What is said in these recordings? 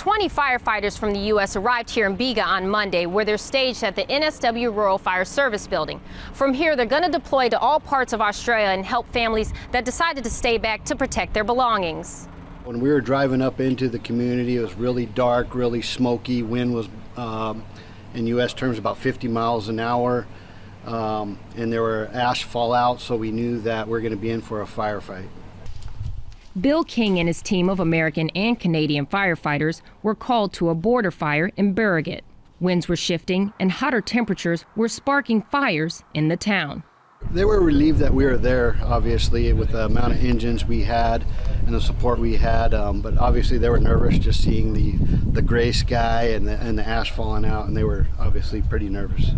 20 firefighters from the U.S. arrived here in Bega on Monday, where they're staged at the NSW Rural Fire Service Building. From here, they're going to deploy to all parts of Australia and help families that decided to stay back to protect their belongings. When we were driving up into the community, it was really dark, really smoky. Wind was, in U.S. terms, about 50 miles an hour. And there were ash fallout, so we knew that we're going to be in for a firefight. Bill King and his team of American and Canadian firefighters were called to a border fire in Bega. Winds were shifting and hotter temperatures were sparking fires in the town. They were relieved that we were there, obviously, with the amount of engines we had and the support we had, but obviously they were nervous just seeing the gray sky and the ash falling out, and they were obviously pretty nervous.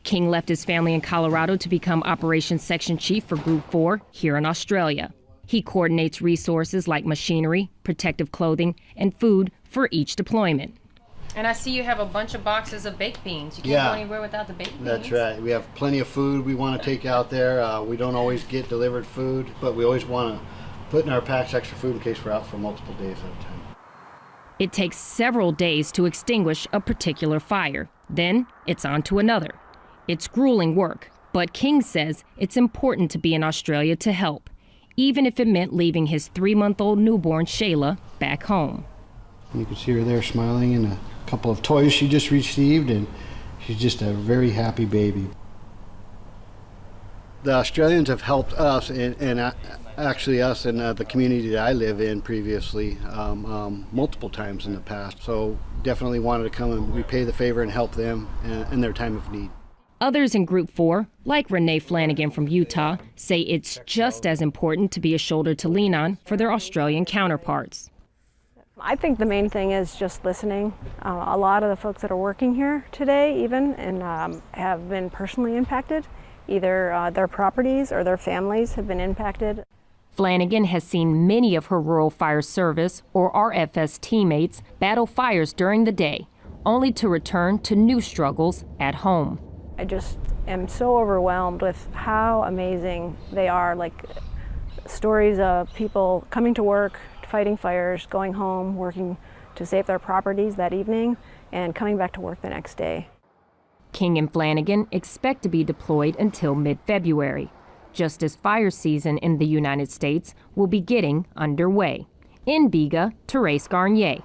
King left his family in Colorado to become Operations Section Chief for Group 4 here in Australia. He coordinates resources like machinery, protective clothing, and food for each deployment. And I see you have a bunch of boxes of baked beans. You can't go anywhere without the baked beans. That's right. We have plenty of food we want to take out there. We don't always get delivered food, but we always want to put in our packs extra food in case we're out for multiple days at a time. It takes several days to extinguish a particular fire. Then it's on to another. It's grueling work, but King says it's important to be in Australia to help, even if it meant leaving his 3-month-old newborn, Shayla, back home. You can see her there smiling, and a couple of toys she just received, and she's just a very happy baby. The Australians have helped us, and actually us and the community that I live in previously, multiple times in the past. So definitely wanted to come and repay the favor and help them in their time of need. Others in Group 4, like Renee Flanagan from Utah, say it's just as important to be a shoulder to lean on for their Australian counterparts. I think the main thing is just listening. A lot of the folks that are working here today even and have been personally impacted. Either their properties or their families have been impacted. Flanagan has seen many of her Rural Fire Service, or RFS, teammates battle fires during the day, only to return to new struggles at home. I just am so overwhelmed with how amazing they are. Like stories of people coming to work, fighting fires, going home, working to save their properties that evening, and coming back to work the next day. King and Flanagan expect to be deployed until mid-February, just as fire season in the United States will be getting underway. In Bega, Therese Garnier,